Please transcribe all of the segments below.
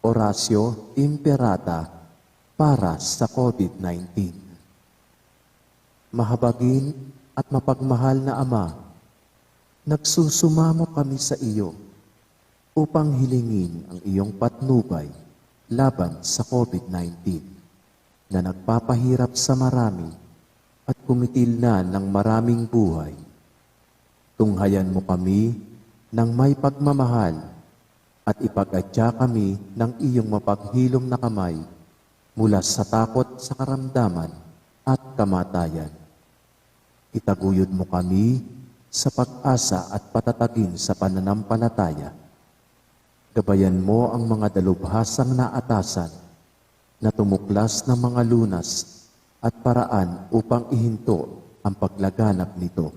Oratio Imperata para sa COVID-19. Mahabagin at mapagmahal na Ama, nagsusumamo kami sa iyo upang hilingin ang iyong patnubay laban sa COVID-19 na nagpapahirap sa marami at kumitil na ng maraming buhay. Tunghayan mo kami ng may pagmamahal at ipag-adya kami ng iyong mapaghilom na kamay mula sa takot sa karamdaman at kamatayan. Itaguyod mo kami sa pag-asa at patatagin sa pananampalataya. Gabayan mo ang mga dalubhasang naatasan na tumuklas ng mga lunas at paraan upang ihinto ang paglaganap nito.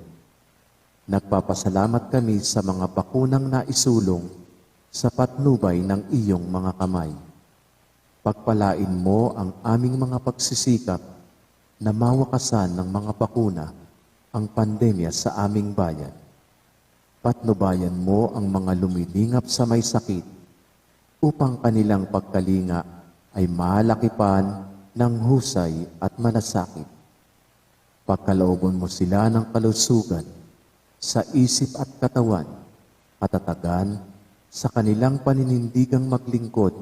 Nagpapasalamat kami sa mga bakunang naisulong sa patnubay ng iyong mga kamay. Pagpalain mo ang aming mga pagsisikap na mawakasan ng mga bakuna ang pandemya sa aming bayan. Patnubayan mo ang mga lumilingap sa may sakit upang kanilang pagkalinga ay malakipan ng husay at malasakit. Pagkalooban mo sila ng kalusugan sa isip at katawan, katatagan sa kanilang paninindigang maglingkod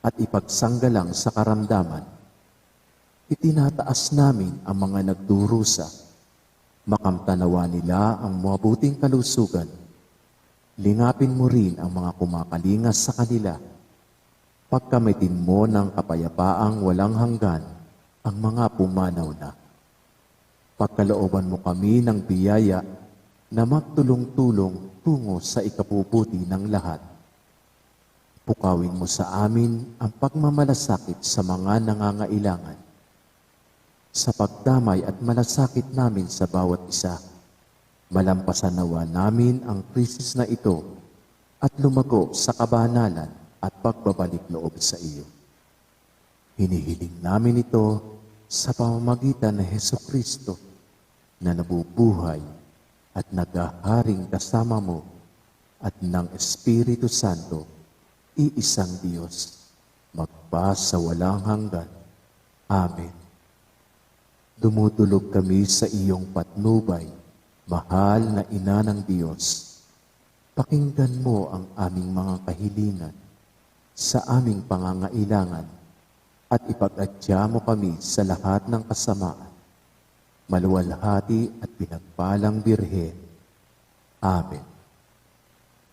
at ipagsanggalang sa karamdaman. Itinataas namin ang mga nagdurusa. Makamtanawa nila ang mabuting kalusugan. Lingapin mo rin ang mga kumakalingas sa kanila. Pagkamitin mo ng kapayapaang walang hanggan ang mga pumanaw na. Pagkalooban mo kami ng biyaya na magtulong-tulong tungo sa ikabubuti ng lahat. Pukawin mo sa amin ang pagmamalasakit sa mga nangangailangan. Sa pagdamay at malasakit namin sa bawat isa, malampasan nawa namin ang krisis na ito at lumago sa kabanalan at pagbabalik loob sa iyo. Hinihiling namin ito sa pamamagitan ng Hesukristo na nabubuhay at naghaharing kasama mo at ng Espiritu Santo, iisang Diyos, magpa sa walang hanggan. Amen. Dumudulog kami sa iyong patnubay, mahal na Ina ng Diyos. Pakinggan mo ang aming mga kahilingan sa aming pangangailangan at ipag-adya mo kami sa lahat ng kasamaan. Maluwalhati at pinagpalang Birhen. Amen.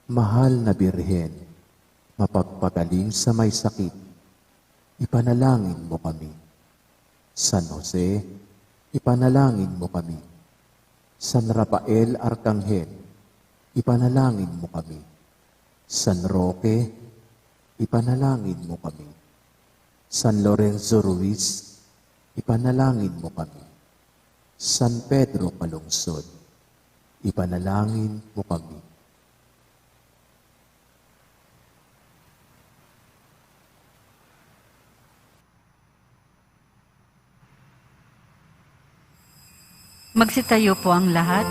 Mahal na Birhen, mapagpagaling sa may sakit, ipanalangin mo kami. San Jose, ipanalangin mo kami. San Rafael Arcangel, ipanalangin mo kami. San Roque, ipanalangin mo kami. San Lorenzo Ruiz, ipanalangin mo kami. San Pedro Calungsod, ipanalangin mo kami. Magsitayo po ang lahat.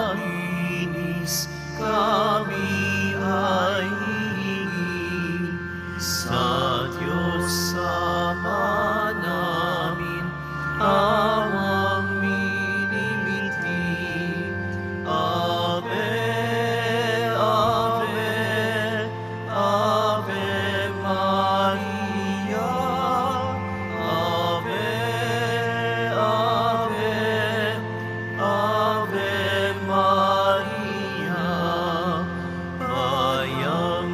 Inagsakalinis kami ay hihingi sa Diyos sama namin awang minimiti. Ave, Ave, Ave Maria. Ave, Ave, Ave Maria. Bayang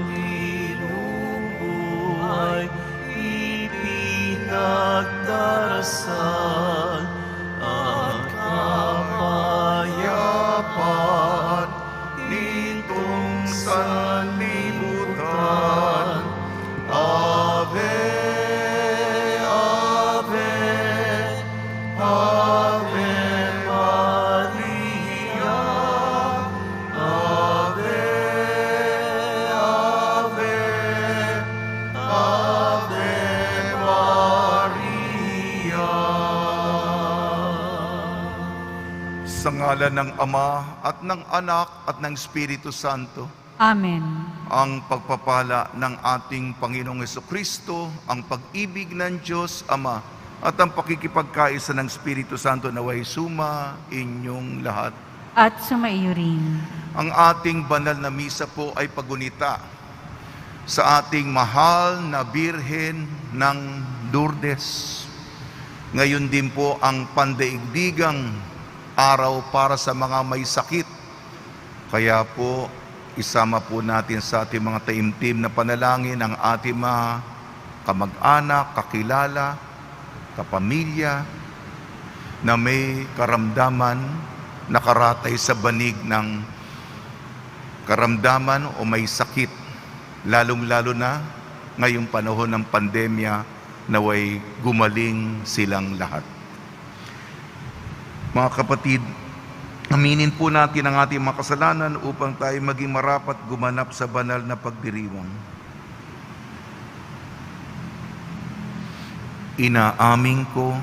Sa ngalan ng Ama at ng Anak at ng Espiritu Santo, Amen. ang pagpapala ng ating Panginoong Jesucristo, ang pag-ibig ng Diyos Ama, at ang pakikipagkaisa ng Espiritu Santo naway suma inyong lahat. At sumaiyo rin. Ang ating banal na misa po ay pagunita sa ating mahal na Birhen ng Lourdes. Ngayon din po ang pandaigdigang araw para sa mga may sakit. Kaya po, isama po natin sa ating mga taimtim na panalangin ang ating mga kamag-anak, kakilala, kapamilya na may karamdaman, nakaratay sa banig ng karamdaman o may sakit, lalong-lalo na ngayong panahon ng pandemya, naway gumaling silang lahat. Mga kapatid, aminin po natin ang ating mga kasalanan upang tayo maging marapat gumanap sa banal na pagdiriwang. Inaamin ko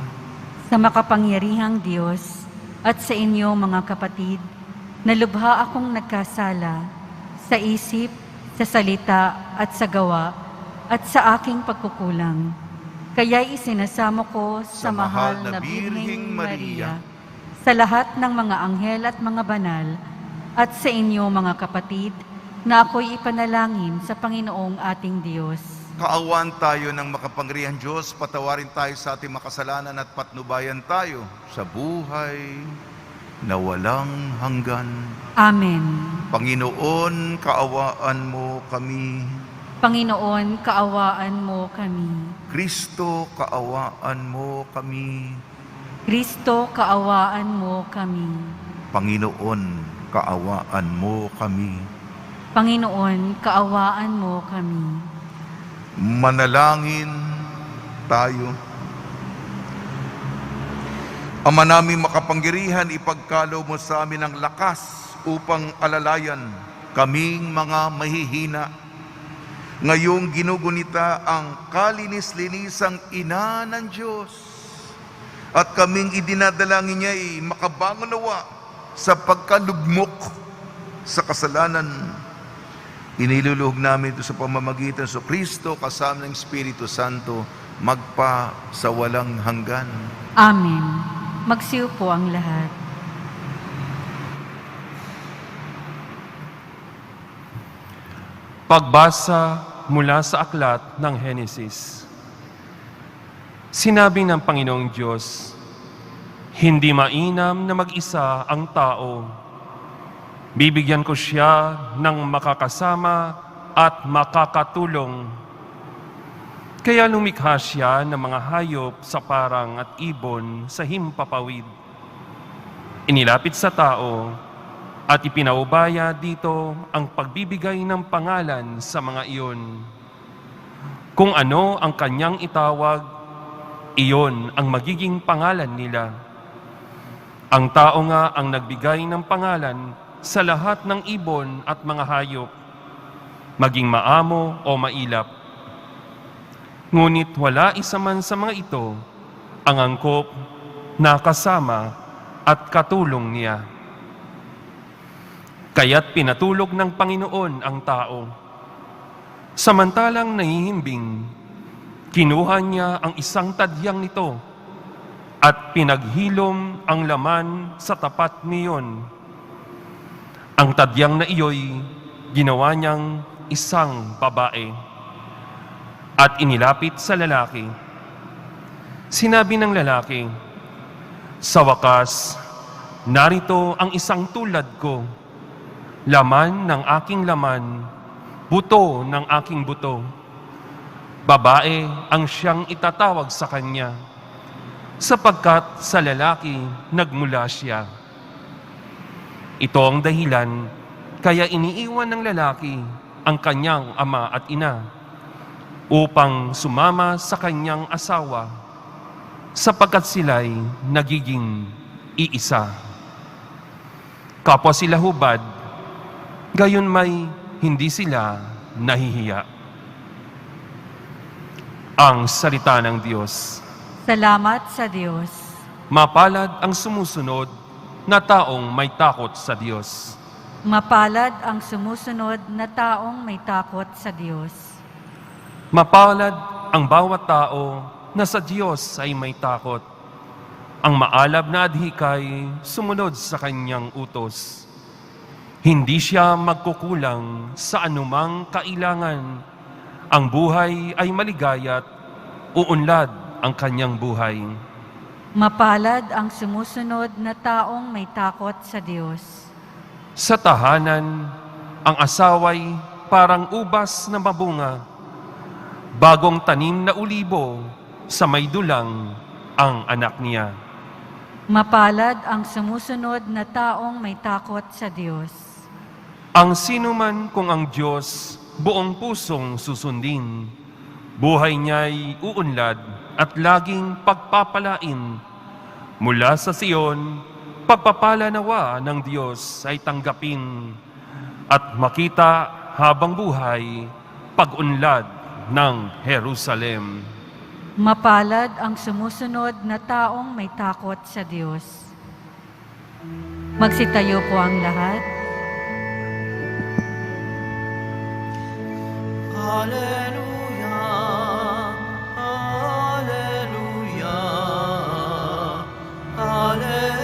Sa makapangyarihang Diyos at sa inyo mga kapatid, na lubha akong nagkasala sa isip, sa salita at sa gawa at sa aking pagkukulang. Kaya'y isinasamo ko sa mahal na Birheng Maria, sa lahat ng mga anghel at mga banal, at sa inyo mga kapatid, na ako'y ipanalangin sa Panginoong ating Diyos. kaawaan tayo ng makapangyarihang Diyos, patawarin tayo sa ating makasalanan at patnubayan tayo sa buhay na walang hanggan. Amen. Panginoon, kaawaan mo kami. Panginoon, kaawaan mo kami. Kristo, kaawaan mo kami. Kristo, kaawaan mo kami. Panginoon, kaawaan mo kami. Panginoon, kaawaan mo kami. Manalangin tayo. Ama namin makapangyarihan, ipagkaloob mo sa amin ang lakas upang alalayan kaming mga mahihina. Ngayong ginugunita ang kalinis-linisang ina ng Diyos. At kaming idinadalangin niya ay makabangon nawa sa pagkalugmok sa kasalanan. Iniluluhog namin ito sa pamamagitan sa Kristo kasama ng Espiritu Santo magpa sa walang hanggan. Amen. Magsiupo ang lahat. Pagbasa mula sa aklat ng Henesis. Sinabi ng Panginoong Diyos, "Hindi mainam na mag-isa ang tao. Bibigyan ko siya ng makakasama at makakatulong." Kaya lumikha siya ng mga hayop sa parang at ibon sa himpapawid. Inilapit sa tao at ipinaubaya dito ang pagbibigay ng pangalan sa mga iyon. Kung ano ang kanyang itawag, iyon ang magiging pangalan nila. Ang tao nga ang nagbigay ng pangalan sa lahat ng ibon at mga hayop, maging maamo o mailap. Ngunit wala isa man sa mga ito ang angkop na kasama at katulong niya. Kaya't pinatulog ng Panginoon ang tao. Samantalang nahihimbing, kinuha niya ang isang tadyang nito at pinaghilom ang laman sa tapat niyon. Ang tadyang na iyo'y ginawa niyang isang babae at inilapit sa lalaki. Sinabi ng lalaki, "Sa wakas, narito ang isang tulad ko, laman ng aking laman, buto ng aking buto. Babae ang siyang itatawag sa kanya, sapagkat sa lalaki nagmula siya." Ito ang dahilan kaya iniiwan ng lalaki ang kanyang ama at ina upang sumama sa kanyang asawa, sapagkat sila'y nagiging iisa. Kapwa sila hubad, gayon may hindi sila nahihiya. Ang salita ng Diyos. Salamat sa Diyos. Mapalad ang sumusunod na taong may takot sa Diyos. Mapalad ang sumusunod na taong may takot sa Diyos. Mapalad ang bawat tao na sa Diyos ay may takot. Ang maalab na adhikay sumunod sa kanyang utos. Hindi siya magkukulang sa anumang kailangan. Ang buhay ay maligaya't uunlad ang kanyang buhay. Mapalad ang sumusunod na taong may takot sa Diyos. Sa tahanan, ang asaway parang ubas na mabunga. Bagong tanim na ulibo, sa may dulang ang anak niya. Mapalad ang sumusunod na taong may takot sa Diyos. Ang sinuman kung ang Diyos buong pusong susundin, buhay niya'y uunlad at laging pagpapalain. Mula sa Sion, pagpapala nawa ng Diyos ay tanggapin at makita habang buhay pag-unlad ng Jerusalem. Mapalad ang sumusunod na taong may takot sa Diyos. Magsitayo po ang lahat. Hallelujah, Hallelujah, Hallelujah.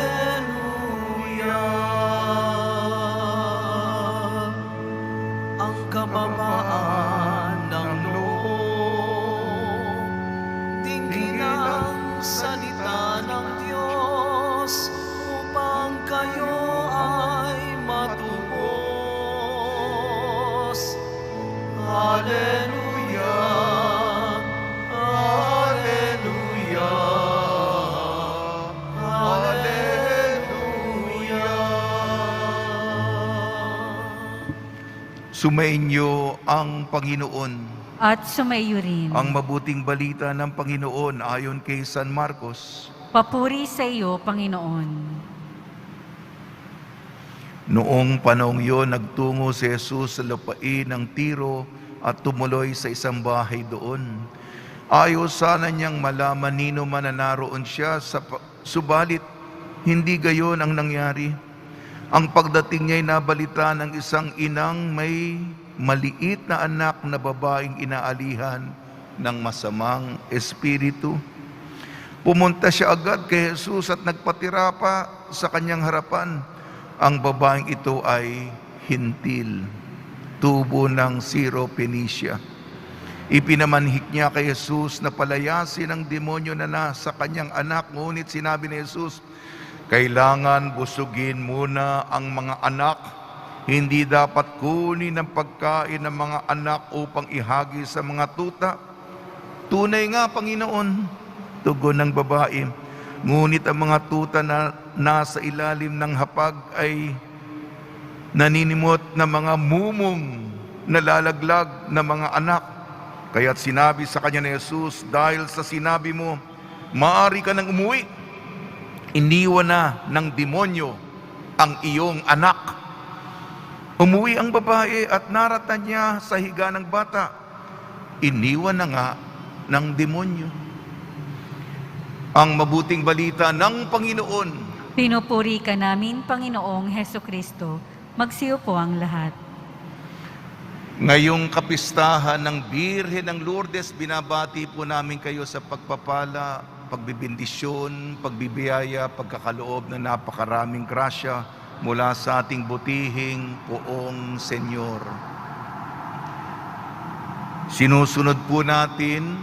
Ang kababaan ng loob, dinggin ang salita ng Diyos upang kayo ay matubos. Hallelujah, Hallelujah, Hallelujah. Sumainyo ang Panginoon. At sumayo rin. Ang mabuting balita ng Panginoon ayon kay San Marcos. Papuri sa iyo, Panginoon. Noong panahong iyon, nagtungo si Jesus sa lupain ng Tiro at tumuloy sa isang bahay doon. Ayaw sana niyang malaman nino man na naroon siya, subalit hindi gayon ang nangyari. Ang pagdating niya'y nabalita ng isang inang may maliit na anak na babaeng inaalihan ng masamang espiritu. Pumunta siya agad kay Jesus at nagpatira pa sa kanyang harapan. Ang babaeng ito ay hintil, tubo ng Syro-Phoenicia. Ipinamanhik niya kay Jesus na palayasin ang demonyo na nasa kanyang anak. Ngunit sinabi ni Jesus, kailangan busugin muna ang mga anak. Hindi dapat kunin ang pagkain ng mga anak upang ihagi sa mga tuta. Tunay nga, Panginoon, tugon ng babae. Ngunit ang mga tuta na nasa ilalim ng hapag ay naninimot na mga mumong nalalaglag na mga anak. Kaya't sinabi sa kanya ni Jesus, dahil sa sinabi mo, maaari ka nang umuwi. Iniwan na ng demonyo ang iyong anak. Umuwi ang babae at naratan niya sa higa ng bata. Iniwan na nga ng demonyo. Ang mabuting balita ng Panginoon. Pinupuri ka namin, Panginoong Heso Kristo. Magsiyo po ang lahat. Ngayong kapistahan ng Birhen ng Lourdes, binabati po namin kayo sa pagpapala, pagbibindisyon, pagbibiyaya, pagkakaloob na napakaraming grasya mula sa ating butihing Poong Senyor. Sinusunod po natin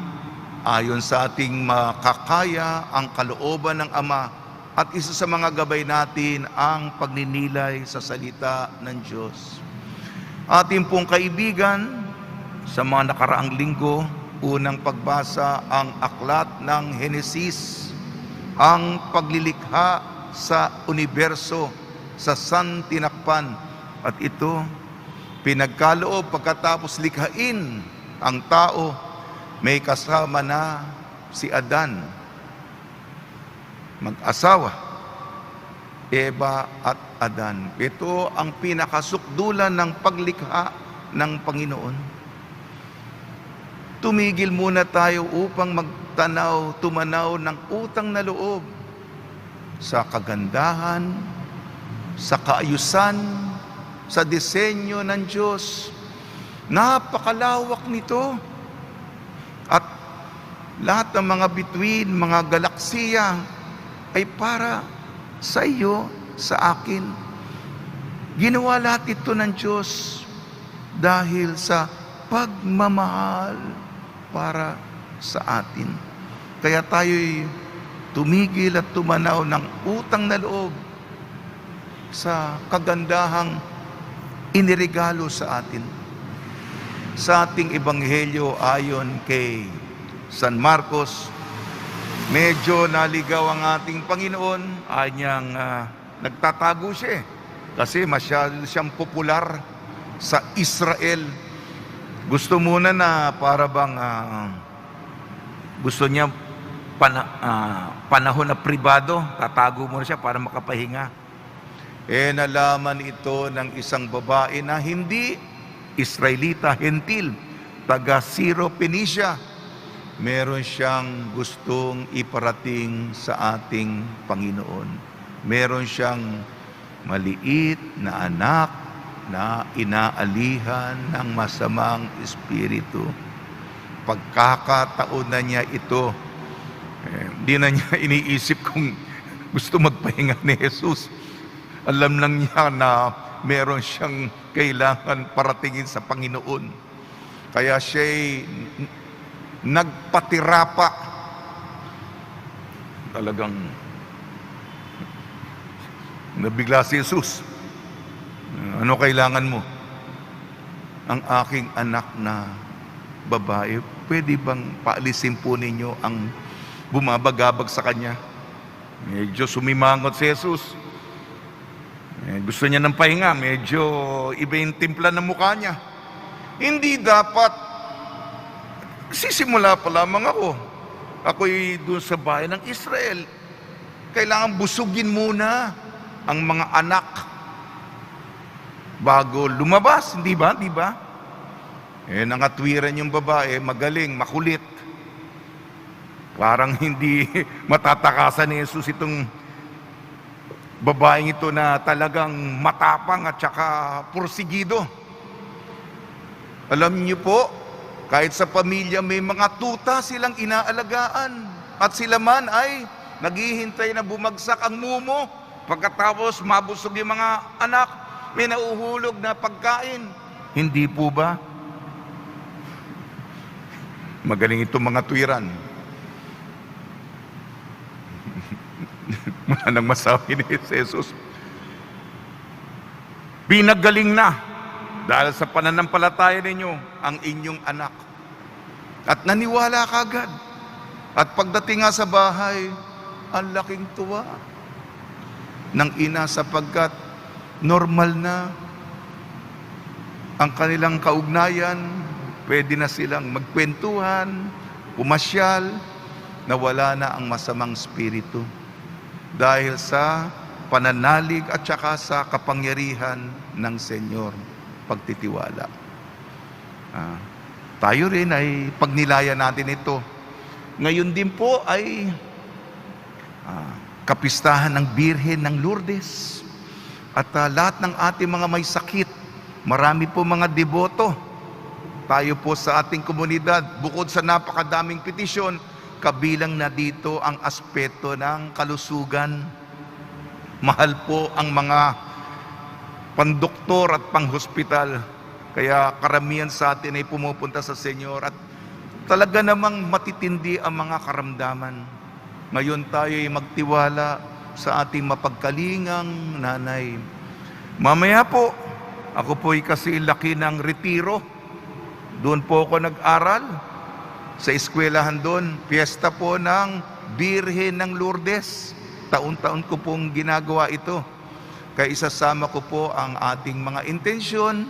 ayon sa ating makakaya ang kalooban ng Ama at isa sa mga gabay natin ang pagninilay sa salita ng Diyos. Ating pong kaibigan, sa mga nakaraang linggo, unang pagbasa ang aklat ng Henesis, ang paglilikha sa universo sa santinakpan. At ito, pinagkaloob pagkatapos likhain ang tao, may kasama na si Adan, mag-asawa, Eva at Adan. Ito ang pinakasukdulan ng paglikha ng Panginoon. Tumigil muna tayo upang tumanaw ng utang na loob sa kagandahan sa kaayusan, sa disenyo ng Diyos. Napakalawak nito. At lahat ng mga bituin, mga galaksiya ay para sa iyo, sa akin. Ginawa lahat ito ng Diyos dahil sa pagmamahal para sa atin. Kaya tayo'y tumigil at tumanaw ng utang na loob sa kagandahang iniregalo sa atin. Sa ating ebanghelyo ayon kay San Marcos, medyo naligaw ang ating Panginoon. Anyang nagtatago siya kasi masyado siyang popular sa Israel. Gusto muna na para bang gusto niya panahon na pribado, tatago muna siya para makapahinga. Nalaman ito ng isang babae na hindi Israelita, Hentil, taga Syro Phoenicia. Meron siyang gustong iparating sa ating Panginoon. Meron siyang maliit na anak na inaalihan ng masamang espiritu. Pagkakataon na niya ito, hindi na niya iniisip kung gusto magpahinga ni Jesus. Alam lang niya na meron siyang kailangan paratingin sa Panginoon. Kaya siya'y nagpatira pa. Talagang nabigla si Jesus. Ano kailangan mo? Ang aking anak na babae, pwede bang paalisin po ninyo ang bumabagabag sa kanya? Medyo sumimangot si Jesus. Gusto niya ng pahinga, medyo iba yung timpla ng mukha niya. Hindi dapat, sisimula pa lamang ako. Ako'y doon sa bayan ng Israel. Kailangan busugin muna ang mga anak bago lumabas, hindi ba? Di ba? Nangatwiran yung babae, magaling, makulit. Parang hindi matatakasan ni Jesus itong babaeng ito na talagang matapang at saka porsigido. Alam niyo po, kahit sa pamilya may mga tuta silang inaalagaan at sila man ay naghihintay na bumagsak ang mumo. Pagkatapos mabusog yung mga anak, may nauhulog na pagkain. Hindi po ba? Magaling itong mga tuwiran. Wala nang masabi ni Jesus. Pinagaling na dahil sa pananampalataya ninyo ang inyong anak. At naniwala kagad. At pagdating nga sa bahay, ang laking tuwa ng ina sapagkat normal na ang kanilang kaugnayan, pwede na silang magkwentuhan, pumasyal, na wala na ang masamang spirito. Dahil sa pananalig at saka sa kapangyarihan ng Senyor, pagtitiwala. Tayo rin ay pagnilaya natin ito. Ngayon din po ay kapistahan ng Birhen ng Lourdes. At lahat ng ating mga may sakit, marami po mga deboto. Tayo po sa ating komunidad, bukod sa napakadaming petisyon, kabilang na dito ang aspeto ng kalusugan. Mahal po ang mga pandoktor at panghospital. Kaya karamihan sa atin ay pumupunta sa Senyor at talaga namang matitindi ang mga karamdaman. Ngayon tayo ay magtiwala sa ating mapagkalingang nanay. Mamaya po, ako po'y kasi laki ng retiro. Doon po ako nag-aral. Sa eskwelahan doon, piyesta po ng Birhen ng Lourdes. Taon-taon ko pong ginagawa ito. Kaya isasama ko po ang ating mga intensyon,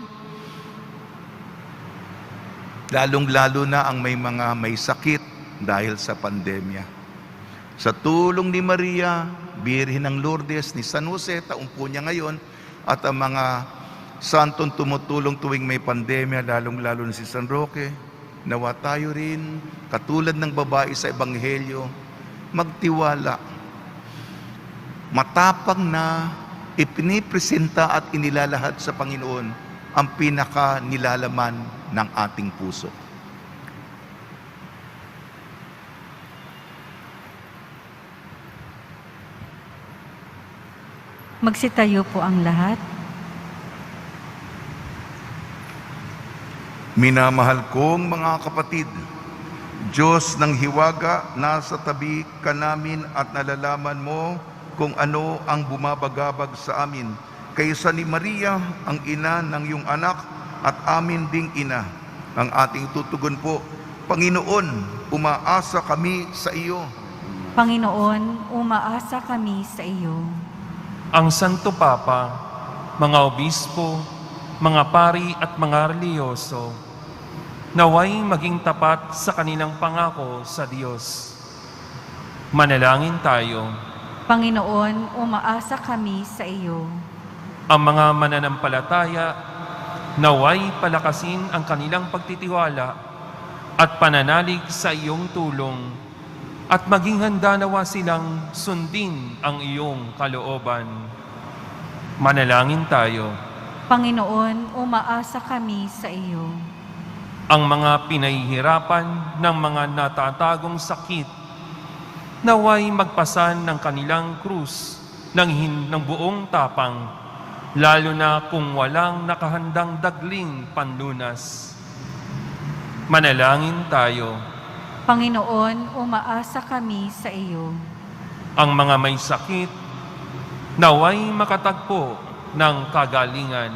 lalong-lalo na ang may mga may sakit dahil sa pandemya. Sa tulong ni Maria, Birhen ng Lourdes, ni San Jose, taon po niya ngayon, at ang mga santong tumutulong tuwing may pandemya, lalong-lalo na si San Roque, nawa tayo rin, katulad ng babae sa Ebanghelyo, magtiwala. Matapang na ipinipresenta at inilalahad sa Panginoon ang pinaka-nilalaman ng ating puso. Magsitayo po ang lahat. Minamahal kong mga kapatid, Diyos ng hiwaga, nasa tabi ka namin at nalalaman mo kung ano ang bumabagabag sa amin. Kaysa ni Maria, ang ina ng iyong anak at amin ding ina, ang ating tutugon po, Panginoon, umaasa kami sa iyo. Panginoon, umaasa kami sa iyo. Ang Santo Papa, mga obispo, mga pari at mga reliyoso, naway maging tapat sa kanilang pangako sa Diyos. Manalangin tayo. Panginoon, umaasa kami sa iyo. Ang mga mananampalataya, naway palakasin ang kanilang pagtitiwala at pananalig sa iyong tulong at maging handa nawa silang sundin ang iyong kalooban. Manalangin tayo. Panginoon, umaasa kami sa iyo. Ang mga pinahihirapan ng mga natatagong sakit, naway magpasan ng kanilang krus ng buong tapang, lalo na kung walang nakahandang dagling panlunas. Manalangin tayo. Panginoon, umaasa kami sa iyo. Ang mga may sakit, naway makatagpo ng kagalingan.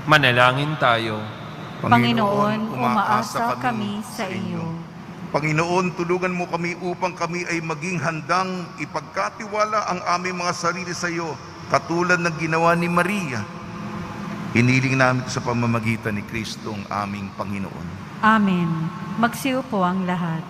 Manalangin tayo. Panginoon, umaasa kami sa iyo. Panginoon, tulungan mo kami upang kami ay maging handang ipagkatiwala ang aming mga sarili sa iyo, katulad ng ginawa ni Maria. Hiniling namin sa pamamagitan ni Kristo ang aming Panginoon. Amen. Magsiupo ang lahat.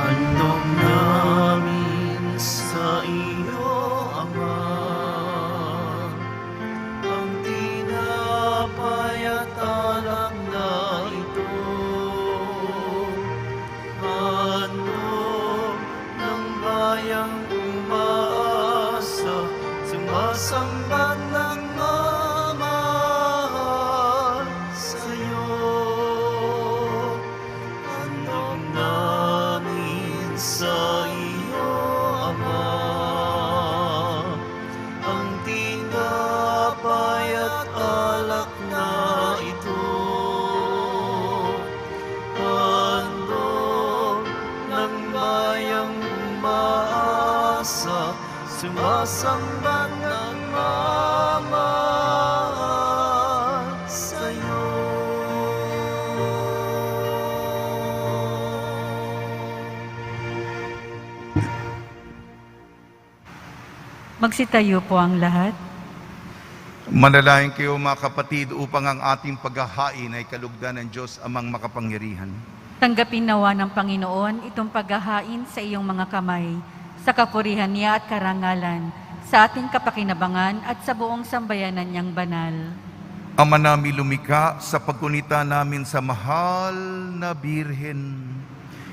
Handog namin sa iyo, Ama, ang tinapay at alak na ito. Handog ng bayang umaasa, sumasamba ng mamahal sa iyo. Handog namin sa iyo, Ama, ang tinapay at alak na ito. Handog ng bayang umaasa, sumasamba ng mamahal sa iyo. Magsitayo po ang lahat. Manalangin kayo mga kapatid upang ang ating paghahain ay kalugdan ng Diyos amang makapangyarihan. Tanggapin nawa ng Panginoon itong paghahain sa iyong mga kamay, sa kapurihan niya at karangalan, sa ating kapakinabangan at sa buong sambayanan niyang banal. Ama namin lumikha, sa pagkunita namin sa mahal na Birhen,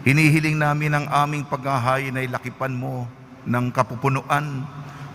hinihiling namin ang aming paghahain ay lakipan mo ng kapupunuan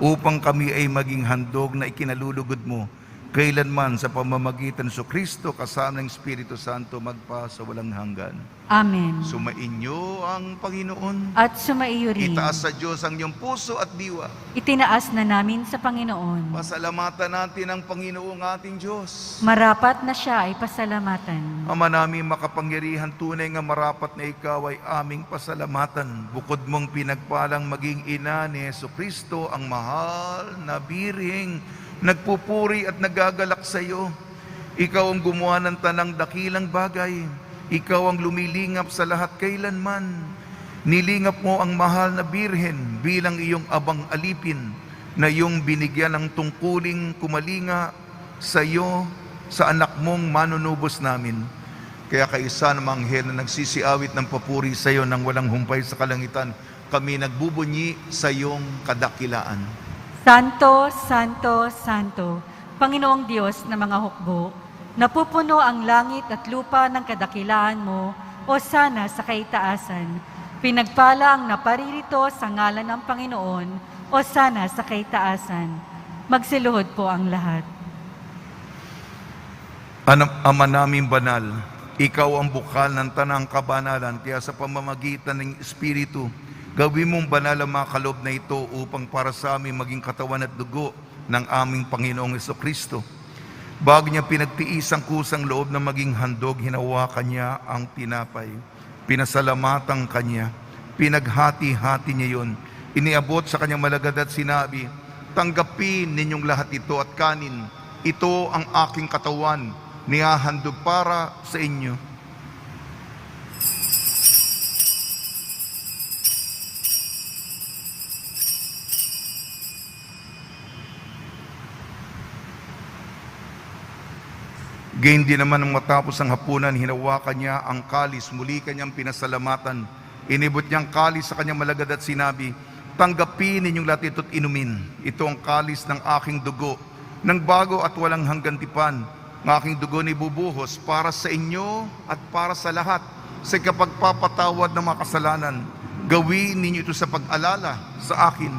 upang kami ay maging handog na ikinalulugod mo kailanman sa pamamagitan sa Kristo kasama ng Espiritu Santo magpa sa walang hanggan. Amen. Sumainyo ang Panginoon. At sumaiyo rin. Itaas sa Diyos ang iyong puso at diwa. Itinaas na namin sa Panginoon. Pasalamatan natin ang Panginoong ating Diyos. Marapat na siya ay pasalamatan. Ama namin makapangyarihan, tunay nga marapat na ikaw ay aming pasalamatan. Bukod mong pinagpalang maging ina ni Jesucristo, ang mahal na Birheng, nagpupuri at nagagalak sa iyo. Ikaw ang gumawa ng tanang dakilang bagay. Ikaw ang lumilingap sa lahat kailanman. Nilingap mo ang mahal na Birhen bilang iyong abang alipin na iyong binigyan ng tungkuling kumalinga sa iyo, sa anak mong manunubos namin. Kaya kaisa ng mga anghel na nagsisiawit ng papuri sa iyo nang walang humpay sa kalangitan, kami nagbubunyi sa iyong kadakilaan. Santo, Santo, Santo, Panginoong Diyos ng mga hukbo, napupuno ang langit at lupa ng kadakilaan mo, o sana sa kaitaasan. Pinagpala ang naparirito sa ngalan ng Panginoon, o sana sa kaitaasan. Magsiluhod po ang lahat. Ama naming banal, ikaw ang bukal ng tanang kabanalan, kaya sa pamamagitan ng Espiritu, gawin mong banal ang mga kaloob na ito upang para sa amin maging katawan at dugo ng aming Panginoong Jesucristo. Bago niya pinagtiis ang kusang loob na maging handog, hinawakan niya ang tinapay. Pinasalamatan kanya, pinaghati-hati niya yun. Iniabot sa kanyang malagad at sinabi, tanggapin ninyong lahat ito at kanin. Ito ang aking katawan, nihahandog para sa inyo. Gayon din naman nang matapos ang hapunan, hinawakan niya ang kalis, muli kanyang pinasalamatan. Inibot niyang kalis sa kanyang malagad at sinabi, tanggapin ninyong lahat ito't inumin. Ito ang kalis ng aking dugo, ng bago at walang hanggan tipan. Ng aking dugo ni bubuhos para sa inyo at para sa lahat sa kapagpapatawad ng mga kasalanan. Gawin ninyo ito sa pag-alala sa akin.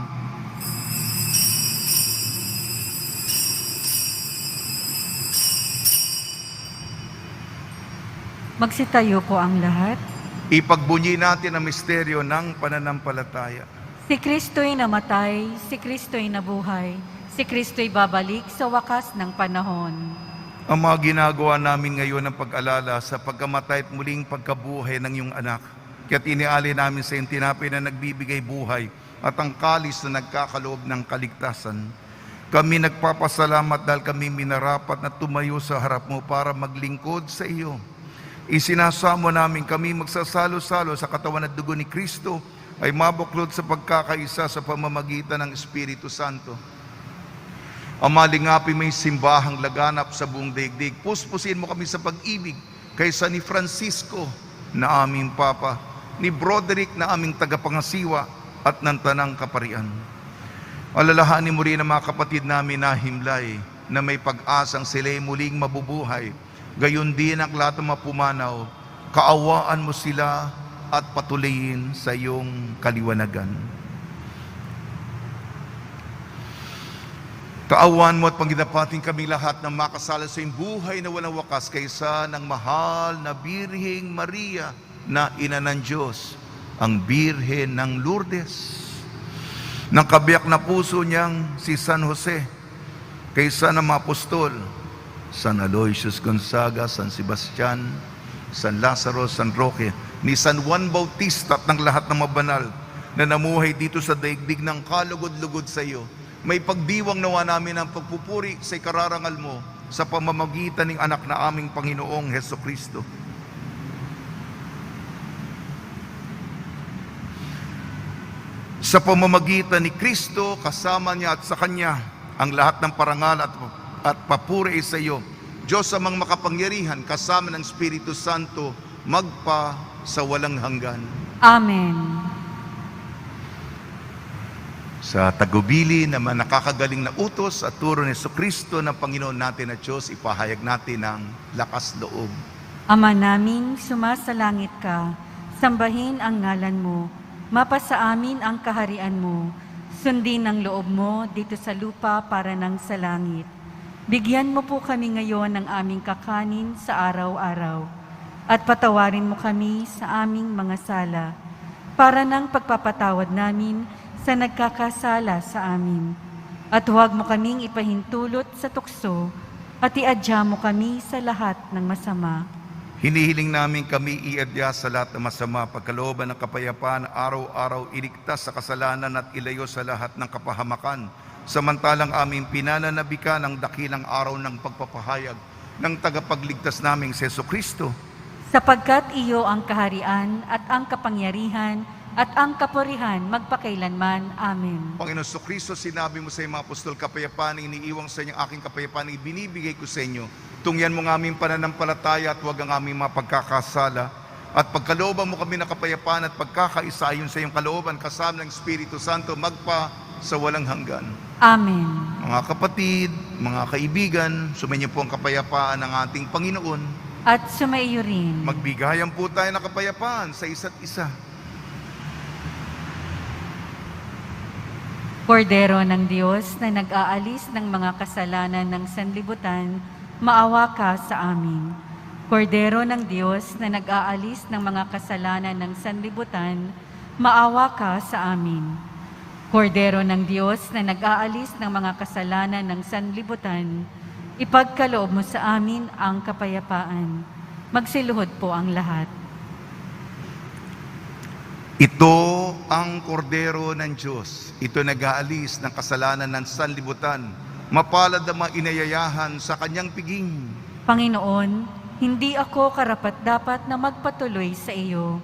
Magsitayo po ang lahat. Ipagbunyi natin ang misteryo ng pananampalataya. Si Kristo'y namatay, si Kristo'y nabuhay, si Kristo'y babalik sa wakas ng panahon. Ang mga ginagawa namin ngayon ng pag-alala sa pagkamatay at muling pagkabuhay ng iyong anak. Kaya't iniali namin sa iyong tinapay na nagbibigay buhay at ang kalis na nagkakaloob ng kaligtasan. Kami nagpapasalamat dahil kami minarapat na tumayo sa harap mo para maglingkod sa iyo. Isinasamo namin kami magsasalo-salo sa katawan at dugo ni Kristo ay mabuklod sa pagkakaisa sa pamamagitan ng Espiritu Santo. Ama, lingapin may simbahang laganap sa buong daigdig. Puspusin mo kami sa pag-ibig kaysa ni Francisco na aming Papa, ni Broderick na aming tagapangasiwa at ng Tanang Kaparian. Alalahanin mo rin ang mga kapatid namin na himlay na may pag-asang sila'y muling mabubuhay. Gayon din ang lahat ng mapumanaw, kaawaan mo sila at patuloyin sa iyong kaliwanagan. Kaawaan mo at panginapating kami lahat na makasala sa iyong buhay na walang wakas kaysa ng mahal na Birheng Maria na Ina ng Diyos, ang Birhen ng Lourdes, ng kabiyak na puso niyang si San Jose, kaysa ng mga apostol, San Aloysius Gonzaga, San Sebastian, San Lazaro, San Roque, ni San Juan Bautista at ng lahat ng mabanal na namuhay dito sa daigdig ng kalugod-lugod sa iyo. May pagdiwang nawa namin ang pagpupuri sa ikararangal mo sa pamamagitan ng anak na aming Panginoong Hesukristo. Sa pamamagitan ni Kristo, kasama niya at sa Kanya, ang lahat ng parangal at papuri sa iyo, Diyos amang makapangyarihan, kasama ng Espiritu Santo, magpa sa walang hanggan. Amen. Sa tagubili na nakakagaling na utos at turo ni Jesucristo ng Panginoon natin at Diyos, ipahayag natin ang lakas loob. Ama namin, sumasalangit ka, sambahin ang ngalan mo, mapasa amin ang kaharian mo, sundin ang loob mo dito sa lupa para ng sa langit. Bigyan mo po kami ngayon ng aming kakanin sa araw-araw at patawarin mo kami sa aming mga sala para ng pagpapatawad namin sa nagkakasala sa amin. At huwag mo kaming ipahintulot sa tukso at iadya mo kami sa lahat ng masama. Hinihiling namin kami iadya sa lahat ng masama, pagkalooban ng kapayapaan, araw-araw iligtas sa kasalanan at ilayo sa lahat ng kapahamakan. Samantalang aming pinananabikan ang dakilang araw ng pagpapahayag ng tagapagligtas naming si Jesucristo. Sapagkat iyo ang kaharian at ang kapangyarihan at ang kapurihan magpakailanman. Amen. Panginoon Jesucristo, sinabi mo sa mga apostol, kapayapaan iniiwang sa inyo, aking kapayapaan ibinibigay ko sa inyo. Tungyan mo ng aming pananampalataya at huwag ang aming mga pagkakasala. At pagkalooban mo kami ng kapayapaan at pagkakaisa ayon sa iyong kalooban, kasama ng Espiritu Santo, magpa sa walang hanggan. Amen. Mga kapatid, mga kaibigan, sumainyo po ang kapayapaan ng ating Panginoon. At sumaiyo rin. Magbigayan po tayo ng kapayapaan sa isa't isa. Kordero ng Diyos na nag-aalis ng mga kasalanan ng sanlibutan, maawa ka sa amin. Kordero ng Diyos na nag-aalis ng mga kasalanan ng sanlibutan, maawa ka sa amin. Kordero ng Diyos na nag-aalis ng mga kasalanan ng sanlibutan, ipagkaloob mo sa amin ang kapayapaan. Magsiluhod po ang lahat. Ito ang kordero ng Diyos. Ito nag-aalis ng kasalanan ng sanlibutan. Mapalad ang mga inayayahan sa kanyang piging. Panginoon, hindi ako karapat-dapat na magpatuloy sa iyo,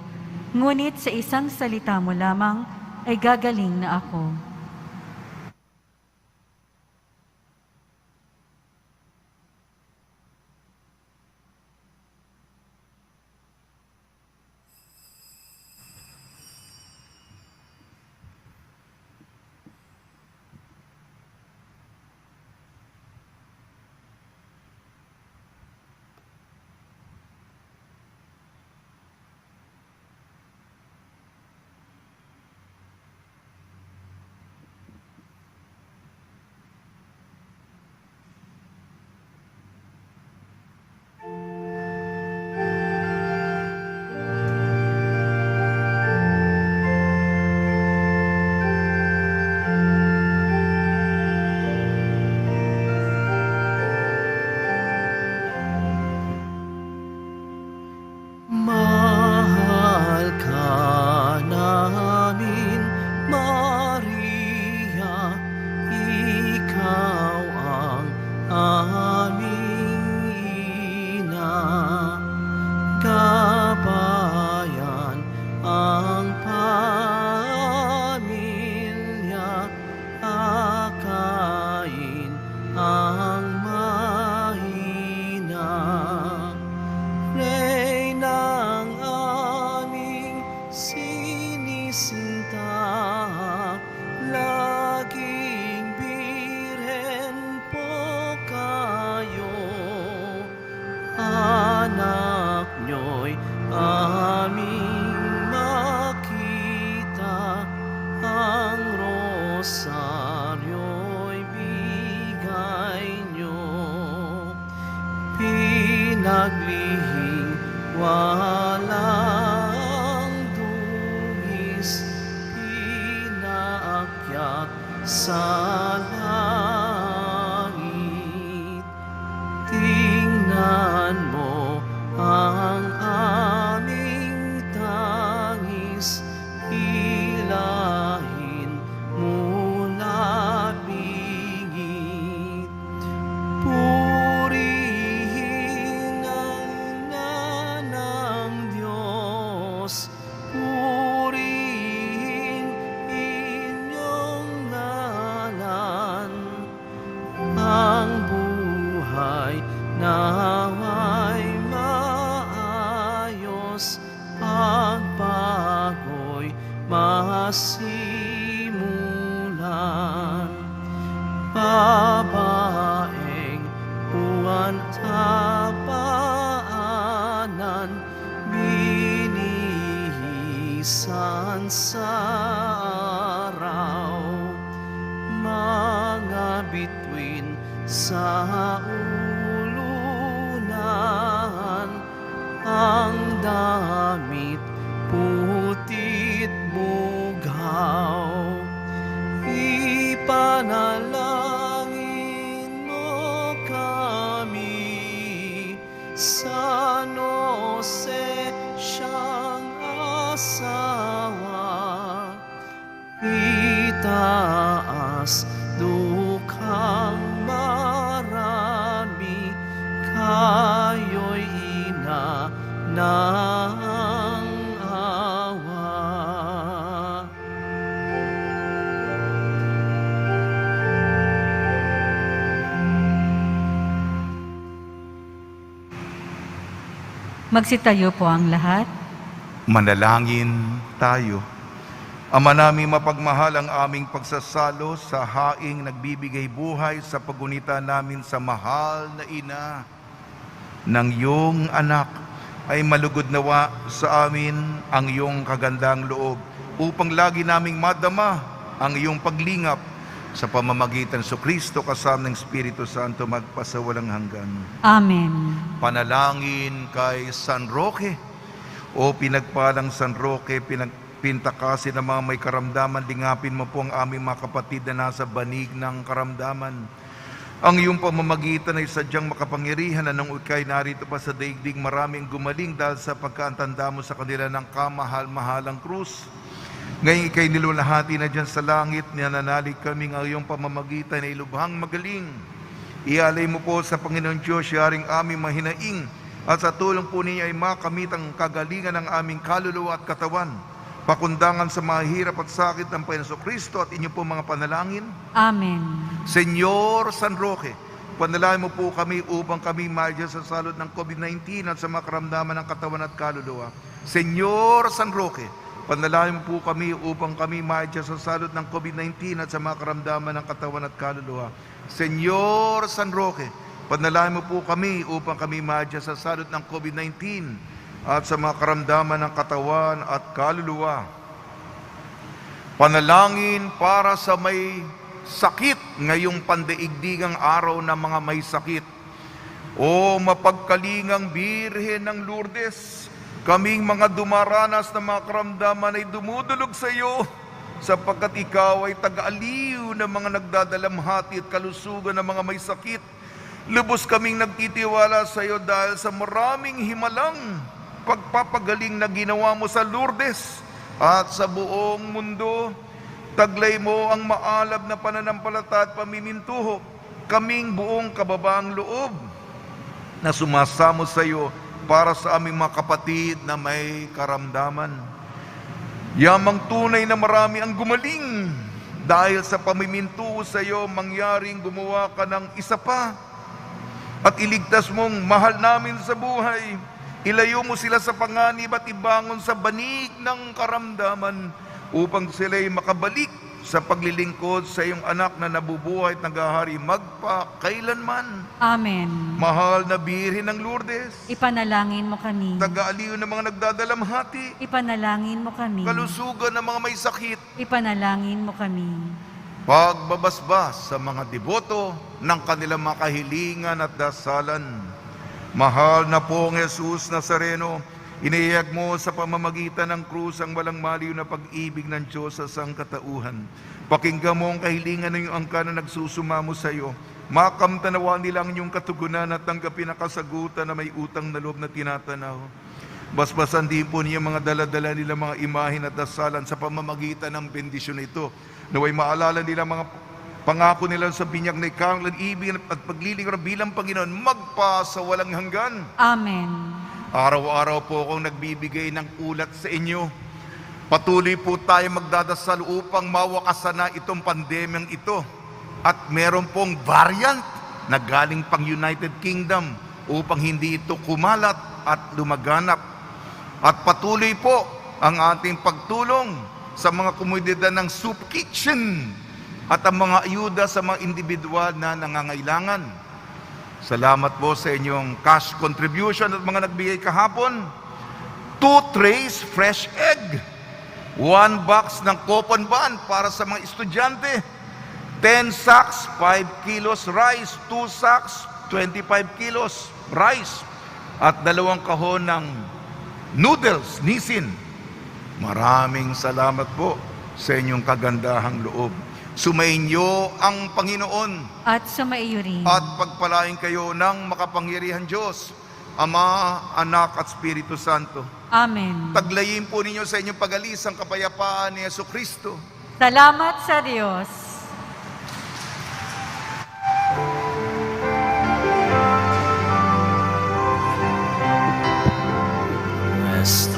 ngunit sa isang salita mo lamang ay gagaling na ako. Mahal ka namin, Maria, ikaw ang aming ina. Gabayan ang pamilya, akayin ang mahina. Reynang aming sinisinta, laging birhen po kayo. Anak nyo'y aming makita, ang rosaryo'y bigay nyo. Pinaglihing walang dungis, pinaakyat sa langit. Tingnan mo ang aming tangis, hilahin mula bingit. Purihin ang ina ng Diyos, purihin inyong ngalan. Ang buhay nawa'y maayos, pagbago'y masimulan. Babaeng puwan tapaanan, binihisan sa araw. Mga bituin sa ulunan, ang damit putit bughaw. Ipanalangin mo kami, San Jose siyang asawa. Itaas dukhang marami, kayo'y ina ng awa. Magsitayo po ang lahat. Manalangin tayo. Ama namin mapagmahal, ang aming pagsasalo sa haing nagbibigay buhay sa pagunita namin sa mahal na ina ng iyong anak, ay malugod nawa sa amin ang iyong kagandang loob upang lagi naming madama ang iyong paglingap sa pamamagitan sa Kristo kasama ng Espiritu Santo magpasawalang hanggan. Amen. Panalangin kay San Roque. O pinagpalang San Roque, pinagpintakasin ng mga may karamdaman, lingapin mo po ang aming mga kapatid na nasa banig ng karamdaman. Ang iyong pamamagitan ay sadyang makapangyarihan na nung ikay narito pa sa daigdig, maraming gumaling dahil sa pagkaantanda mo sa kanila ng kamahal-mahalang krus. Ngayon ikay nilulahati na dyan sa langit, nananalig kami ang iyong pamamagitan ay lubhang magaling. Ialay mo po sa Panginoon Diyos, yaring aming mahinaing, at sa tulong po niya ay makamit ang kagalingan ng aming kaluluwa at katawan, pakundangan sa mga hirap at sakit ng Panginoon Kristo at inyo po mga panalangin. Amen. Senyor San Roque, panalangin mo po kami upang kami maayos sa salot ng COVID-19 at sa mga karamdaman ng katawan at kaluluwa. Senyor San Roque, panalangin mo po kami upang kami maayos sa salot ng COVID-19 at sa mga karamdaman ng katawan at kaluluwa. Senyor San Roque, panalangin mo po kami upang kami maayos sa salot ng COVID-19 at sa mga karamdaman ng katawan at kaluluwa. Panalangin para sa may sakit ngayong pandaigdigang araw ng mga may sakit. O mapagkalingang Birhen ng Lourdes, kaming mga dumaranas ng mga karamdaman ay dumudulog sa iyo, sapagkat ikaw ay taga-aliw ng mga nagdadalamhati at kalusugan ng mga may sakit. Lubos kaming nagtitiwala sa iyo dahil sa maraming himalang pagpapagaling na ginawa mo sa Lourdes at sa buong mundo. Taglay mo ang maalab na pananampalataya at pamimintuho, kaming buong kababaang loob na sumasamo sa iyo para sa aming mga kapatid na may karamdaman. Yamang tunay na marami ang gumaling dahil sa pamimintuho sa iyo, mangyaring gumawa ka ng isa pa at iligtas mong mahal namin sa buhay. Ilayo mo sila sa panganib at ibangon sa banig ng karamdaman upang sila'y makabalik sa paglilingkod sa iyong anak na nabubuhay at naghahari magpakailanman. Amen. Mahal na Birhen ng Lourdes, Ipanalangin mo kami. taga-aliw ng mga nagdadalamhati, Ipanalangin mo kami. kalusugan ng mga may sakit, Ipanalangin mo kami. pagbabasbas sa mga deboto ng kanilang mga kahilingan at dasalan. Mahal na pong Jesus Nazareno, inihayag mo sa pamamagitan ng krus ang walang maliw na pag-ibig ng Diyos sa sangkatauhan. Pakinggan mo ang kahilingan ng iyong angkan na nagsusumamo sa iyo. Makamtanawa nila ang iyong katugunan at tanggapin ang kasagutan na may utang na loob na tinatanaw. Basbasan din po niya mga daladala nila mga imahin at dasalan sa pamamagitan ng bendisyon ito. Naway maalala nila mga pangako nila sa binyag na ikaw ang ibig at paglilingkod bilang Panginoon magpa sa walang hanggan. Amen. Araw-araw po akong nagbibigay ng ulat sa inyo. Patuloy po tayo magdadasal upang mawakasan na itong pandemyang ito. At meron pong variant na galing pang United Kingdom upang hindi ito kumalat at lumaganap. At patuloy po ang ating pagtulong sa mga komunidad ng soup kitchen at ang mga ayuda sa mga individual na nangangailangan. Salamat po sa inyong cash contribution at mga nagbigay kahapon. 2 trays fresh egg, 1 box ng coupon bun para sa mga estudyante, 10 sacks 5 kilos rice, 2 sacks 25 kilos rice, at 2 kahon ng noodles Nissin. Maraming salamat po sa inyong kagandahang loob. Sumainyo ang Panginoon At sumaiyo rin. at pagpalain kayo ng makapangyarihan Diyos, Ama, Anak at Espiritu Santo. Amen. Taglayin po ninyo sa inyong pag-alis ang kapayapaan ni Jesucristo. Salamat sa Diyos. Rest